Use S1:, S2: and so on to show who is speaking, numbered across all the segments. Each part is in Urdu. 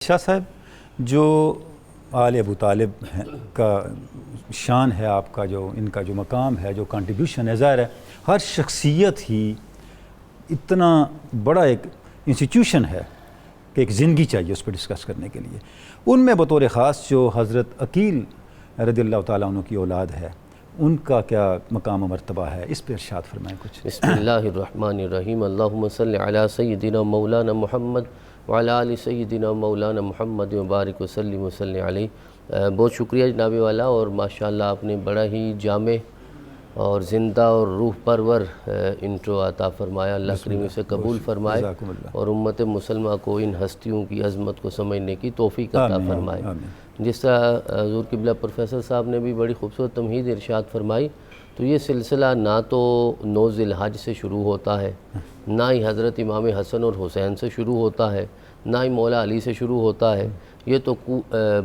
S1: شاہ صاحب، جو آل ابو طالب کا شان ہے، آپ کا جو ان کا جو مقام ہے، جو کنٹریبیوشن ہے، ظاہر ہے ہر شخصیت ہی اتنا بڑا ایک انسٹیٹیوشن ہے کہ ایک زندگی چاہیے اس پہ ڈسکس کرنے کے لیے۔ ان میں بطور خاص جو حضرت عقیل رضی اللہ تعالیٰ عنہ کی اولاد ہے، ان کا کیا مقام و مرتبہ ہے، اس پہ ارشاد فرمائیں کچھ۔
S2: بسم اللہ الرحمن الرحیم، اللہم صلی علی سیدنا مولانا محمد وعلی آل سیدنا مولانا محمد وبارک وسلم وصلی علیہ۔ بہت شکریہ جناب والا، اور ماشاءاللہ آپ نے بڑا ہی جامع اور زندہ اور روح پرور انٹرو عطا فرمایا۔ اللہ کریم سے قبول فرمائے اور امت مسلمہ کو ان ہستیوں کی عظمت کو سمجھنے کی توفیق عطا فرمائے۔ جس طرح حضور قبلہ پروفیسر صاحب نے بھی بڑی خوبصورت تمہید ارشاد فرمائی، تو یہ سلسلہ نہ تو 9 ذی الحج سے شروع ہوتا ہے، نہ ہی حضرت امام حسن اور حسین سے شروع ہوتا ہے، نہ ہی مولا علی سے شروع ہوتا ہے۔ یہ تو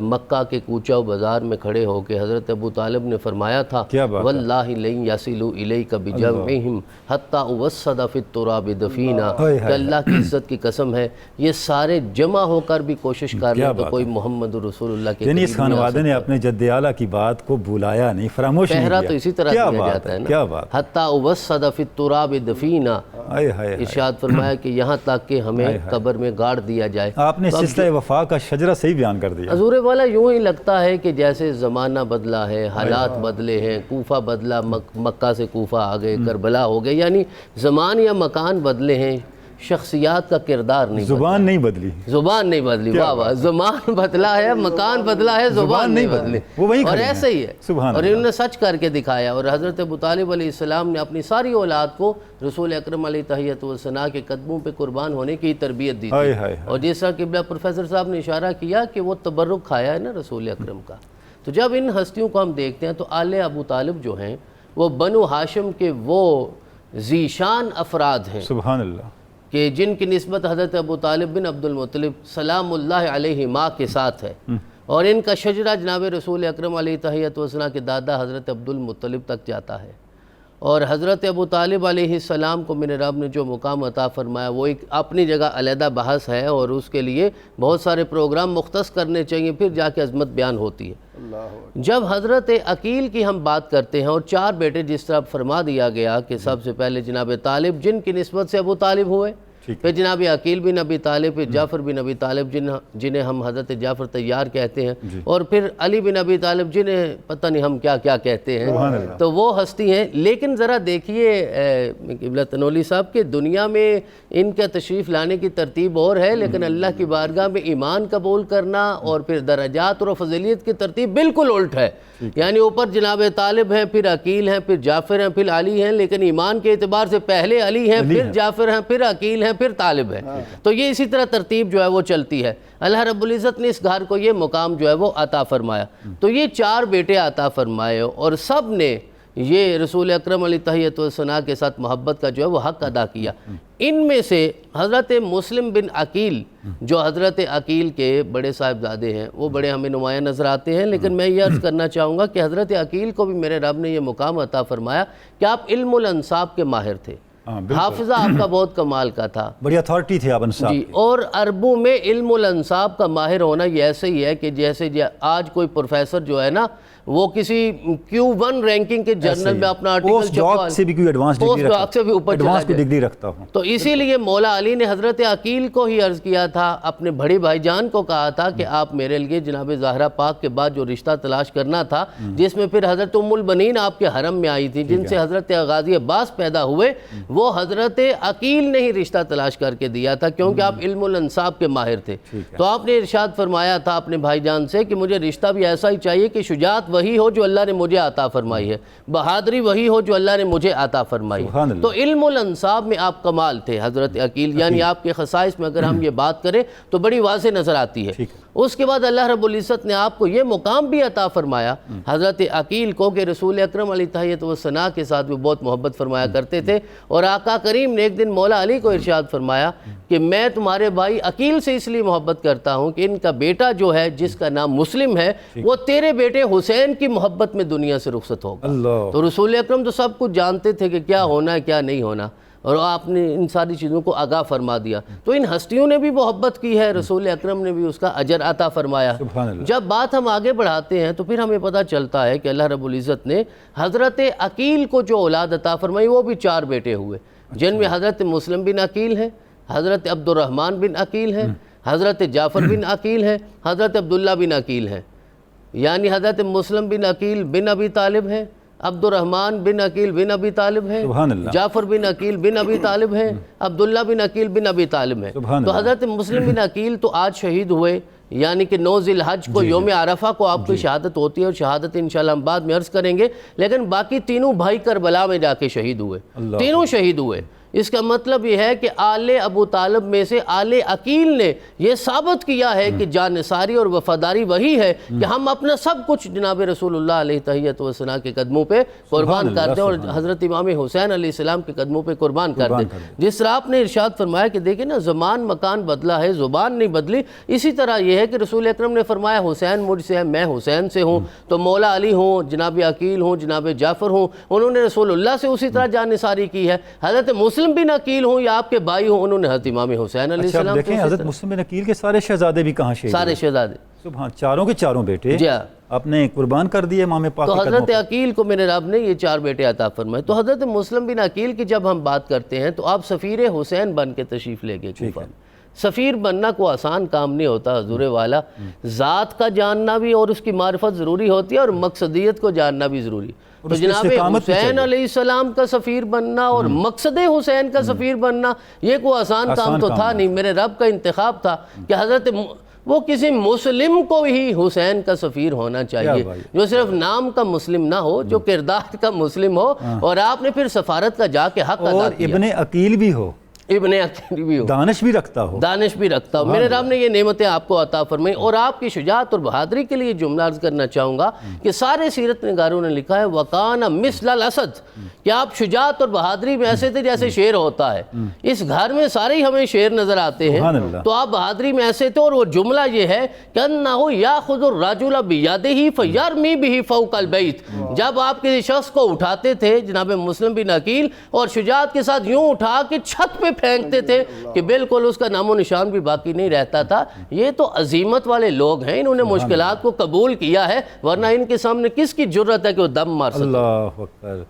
S2: مکہ کے کوچہ و بازار میں کھڑے ہو کے حضرت ابو طالب نے فرمایا تھا، واللہ لن یصلوا الیک بجمعہم حتی اوسد فی التراب دفینا، کہ اللہ کی عزت کی قسم ہے یہ سارے جمع ہو کر بھی کوشش کر رہے ہیں تو کوئی محمد رسول اللہ کے
S1: یعنی اس خانوادے نے اپنے جد اعلیٰ کی بات کو بھلایا نہیں، فراموش نہیں کیا۔
S2: پہرا تو اسی طرح دیا جاتا ہے نا، حتی اوسد فی التراب دفینا، ارشاد فرمایا کہ یہاں تک کہ ہمیں قبر میں گاڑ دیا جائے۔
S1: آپ نے سلسلہ وفا کا شجرہ صحیح بیان کر دیا۔
S2: حضور والا یوں ہی لگتا ہے کہ جیسے زمانہ بدلا ہے، حالات بدلے ہیں، کوفہ بدلا، مکہ سے کوفہ آ گئے، کربلا ہو گئے، یعنی زمان یا مکان بدلے ہیں، شخصیات کا کردار نہیں بدلا۔
S1: زبان نہیں بدلی،
S2: زبان نہیں بدلی، واہ واہ، زمان بدلا ہے، مکان بدلا ہے، زبان نہیں بدلی، اور ایسے ہی ہے۔ اور انہوں نے سچ کر کے دکھایا، اور حضرت ابو طالب علیہ السلام نے اپنی ساری اولاد کو رسول اکرم علیہ تحیۃ والثناء کے قدموں پہ قربان ہونے کی تربیت دی تھی۔ اور جس طرح قبلہ پروفیسر صاحب نے اشارہ کیا کہ وہ تبرک کھایا ہے نا رسول اکرم کا، تو جب ان ہستیوں کو ہم دیکھتے ہیں تو آل ابو طالب جو ہیں وہ بنو ہاشم کے وہ ذیشان افراد ہیں،
S1: سبحان اللہ،
S2: کہ جن کی نسبت حضرت ابو طالب بن عبد المطلب سلام اللہ علیہ ماں کے ساتھ ہے، اور ان کا شجرہ جناب رسول اکرم علیہ تحیۃ والثناء کے دادا حضرت عبد المطلب تک جاتا ہے۔ اور حضرت ابو طالب علیہ السلام کو میرے رب نے جو مقام عطا فرمایا وہ ایک اپنی جگہ علیحدہ بحث ہے، اور اس کے لیے بہت سارے پروگرام مختص کرنے چاہیے، پھر جا کے عظمت بیان ہوتی ہے۔ جب حضرت عقیل کی ہم بات کرتے ہیں، اور 4 بیٹے جس طرح فرما دیا گیا کہ سب سے پہلے جناب طالب جن کی نسبت سے ابو طالب ہوئے، پھر جناب عقیل بن ابی طالب، پھر جعفر بن ابی طالب جنہیں ہم حضرت جعفر طیار کہتے ہیں، اور پھر علی بن ابی طالب جنہیں پتہ نہیں ہم کیا کیا کہتے ہیں، تو وہ ہستی ہیں۔ لیکن ذرا دیکھیے قبلہ تنولی صاحب کہ دنیا میں ان کا تشریف لانے کی ترتیب اور ہے، لیکن اللہ کی بارگاہ میں ایمان قبول کرنا اور پھر درجات اور فضیلیت کی ترتیب بالکل الٹ ہے۔ یعنی اوپر جناب طالب ہیں، پھر عقیل ہیں، پھر جعفر ہیں، پھر علی ہیں، لیکن ایمان کے اعتبار سے پہلے علی ہیں، پھر جعفر ہیں، پھر عقیل ہیں، پھر طالب ہے۔ تو یہ اسی طرح ترتیب جو ہے وہ چلتی ہے۔ اللہ رب العزت نے اس گھر کو یہ مقام جو ہے وہ عطا فرمایا، تو یہ 4 بیٹے عطا فرمائے، اور سب نے یہ رسول اکرم علیہ تحیۃ والثناء کے ساتھ محبت کا جو ہے وہ حق ادا کیا۔ ان میں سے حضرت مسلم بن عقیل جو حضرت عقیل کے بڑے صاحبزادے ہیں، وہ بڑے ہمیں نمایاں نظر آتے ہیں، لیکن میں یہ عرض کرنا چاہوں گا کہ حضرت عقیل کو بھی میرے رب نے یہ مقام عطا فرمایا کہ آپ علم الانصاب کے ماہر تھے، حافظہ آپ کا بہت کمال کا تھا،
S1: بڑی اتھارٹی تھے آپ انصاب
S2: جی، اور عربوں میں علم الانصاب کا ماہر ہونا یہ ایسے ہی ہے کہ جیسے آج کوئی پروفیسر جو ہے نا وہ کسی Q1 رینکنگ کے جرنل میں اپنا آرٹیکل
S1: چھپوا سے بھی کوئی ایڈوانس ڈگری رکھتا ہوں،
S2: تو اسی لیے مولا علی نے حضرت عقیل کو ہی عرض کیا تھا، اپنے بڑے بھائی جان کو کہا تھا کہ آپ میرے لیے جناب زہرا پاک کے بعد جو رشتہ تلاش کرنا تھا، جس میں پھر حضرت ام البنین آپ کے حرم میں آئی تھی، جن سے حضرت غازی عباس پیدا ہوئے، وہ حضرت عقیل نے ہی رشتہ تلاش کر کے دیا تھا، کیونکہ آپ علم الانصاب کے ماہر تھے۔ تو آپ نے ارشاد فرمایا تھا اپنے بھائی جان سے کہ مجھے رشتہ بھی ایسا ہی چاہیے کہ شجاعت وہی ہو جو اللہ نے مجھے عطا فرمائی ہے، بہادری وہی ہو جو اللہ نے مجھے عطا فرمائی ہے۔ تو علم الانصاب میں آپ کمال تھے حضرت عقیل، یعنی آپ کے خصائص میں اگر ہم یہ بات کریں تو بڑی واضح نظر آتی ہے۔ اس کے بعد اللہ رب العزت نے آپ کو یہ مقام بھی عطا فرمایا حضرت عقیل کو کہ رسول اکرم علیہ تحیۃ والثناء کے ساتھ بھی بہت محبت فرمایا کرتے تھے، اور آقا کریم نے ایک دن مولا علی کو ارشاد فرمایا کہ میں تمہارے بھائی عقیل سے اس لیے محبت کرتا ہوں کہ ان کا بیٹا جو ہے جس کا نام مسلم ہے وہ تیرے بیٹے حسین کی محبت میں دنیا سے رخصت ہوگا۔ تو رسول اکرم تو سب کچھ جانتے تھے کہ کیا ہونا ہے کیا نہیں ہونا، اور آپ نے ان ساری چیزوں کو آگاہ فرما دیا. تو ان ہستیوں نے بھی محبت کی ہے, رسول اکرم نے بھی اس کا اجر عطا فرمایا.
S1: سبحان اللہ.
S2: جب بات ہم آگے بڑھاتے ہیں تو پھر ہمیں پتہ چلتا ہے کہ اللہ رب العزت نے حضرت عقیل کو جو اولاد عطا فرمائی وہ بھی 4 بیٹے ہوئے, جن میں حضرت مسلم بن عقیل ہیں, حضرت عبد الرحمن بن عقیل ہیں, حضرت جعفر بن عقیل ہیں, حضرت عبداللہ بن عقیل ہیں. یعنی حضرت مسلم بن عقیل بن ابی طالب ہیں, عبد الرحمن بن عقیل بن ابی طالب ہیں,
S1: سبحان اللہ.
S2: جعفر بن عقیل بن ابی طالب ہیں, عبداللہ بن عقیل بن ابی طالب ہیں.
S1: سبحان
S2: تو
S1: اللہ.
S2: حضرت مسلم بن عقیل تو آج شہید ہوئے, یعنی کہ 9 ذی الحج کو یوم عرفہ کو آپ کی شہادت ہوتی ہے, اور شہادت انشاءاللہ ہم بعد میں عرض کریں گے. لیکن باقی تینوں بھائی کربلا میں جا کے شہید ہوئے,
S1: اللہ.
S2: تینوں شہید ہوئے. اس کا مطلب یہ ہے کہ آل ابو طالب میں سے آل عقیل نے یہ ثابت کیا ہے کہ جانثاری اور وفاداری وہی ہے کہ ہم اپنا سب کچھ جناب رسول اللہ علیہ تحیت و ثنا کے قدموں پہ قربان کر دیں, اور حضرت امام حسین علیہ السلام کے قدموں پہ قربان کر دیں. جس طرح آپ نے ارشاد فرمایا کہ دیکھیں نا, زمان مکان بدلا ہے, زبان نہیں بدلی. اسی طرح یہ ہے کہ رسول اکرم نے فرمایا حسین مجھ سے ہے, میں حسین سے ہوں. تو مولا علی ہوں, جناب عقیل ہوں, جناب جعفر ہوں, انہوں نے رسول اللہ سے اسی طرح جانثاری کی ہے. حضرت مسلم بن عقیل ہوں یا آپ کے بھائی ہوں, انہوں نے حضرت امام حسین علیہ
S1: اچھا
S2: السلام
S1: دیکھیں, حضرت مسلم بن عقیل کے سارے شہزادے بھی کہاں شہید
S2: سارے شہزادے,
S1: سبحان, چاروں کے چاروں بیٹے
S2: جی ہاں.
S1: اپنے قربان کر دیے امام پاک
S2: تو
S1: کے قدموں
S2: حضرت عقیل کو میرے رب نے یہ 4 بیٹے عطا فرمائے. تو حضرت مسلم بن عقیل کی جب ہم بات کرتے ہیں تو آپ سفیر حسین بن کے تشریف لے گئے کوفہ. سفیر بننا کو آسان کام نہیں ہوتا حضور والا, ذات کا جاننا بھی اور اس کی معرفت ضروری ہوتی ہے, اور مقصدیت کو جاننا بھی ضروری. تو جناب حسین علیہ السلام کا سفیر بننا اور مقصد حسین کا سفیر بننا یہ کوئی آسان کام تو تھا نہیں. میرے رب کا انتخاب تھا کہ حضرت وہ کسی مسلم کو ہی حسین کا سفیر ہونا چاہیے, جو صرف نام کا مسلم نہ ہو, جو کردار کا مسلم ہو. اور آپ نے پھر سفارت کا جا کے حق ادا
S1: اور
S2: کیا.
S1: ابن عقیل بھی ہو,
S2: ابن عقیل بھی ہو,
S1: دانش بھی رکھتا ہو,
S2: دانش بھی رکھتا ہو. میرے رب نے یہ نعمتیں آپ کو عطا فرمائی. اور آپ کی شجاعت اور بہادری کے لیے جملہ عرض کرنا چاہوں گا کہ سارے سیرت نگاروں نے لکھا ہے وَقَانَ مِثْلَ الْأَسَدْ, کہ آپ شجاعت اور بہادری میں ایسے تھے جیسے شیر ہوتا ہے. اس گھر میں سارے ہی ہمیں شیر نظر آتے ہیں, تو آپ بہادری میں ایسے تھے. اور وہ جملہ یہ ہے کہ أَنَّهُ يَأْخُذُ الرَّجُلَ بِيَدِهِ فَيَرْمِي بِهِ فَوْقَ الْبَيْتِ. جب آپ کسی شخص کو اٹھاتے تھے جناب مسلم بن عقیل, اور شجاعت کے ساتھ یوں اٹھا کے چھت پہ پھینکتے تھے کہ بالکل اس کا نام و نشان بھی باقی نہیں رہتا تھا. یہ تو عظیمت والے لوگ ہیں, انہوں نے مشکلات کو قبول کیا ہے, ورنہ ان کے سامنے کس کی جرت ہے کہ وہ دم مار سکتے.
S1: اللہ اکبر.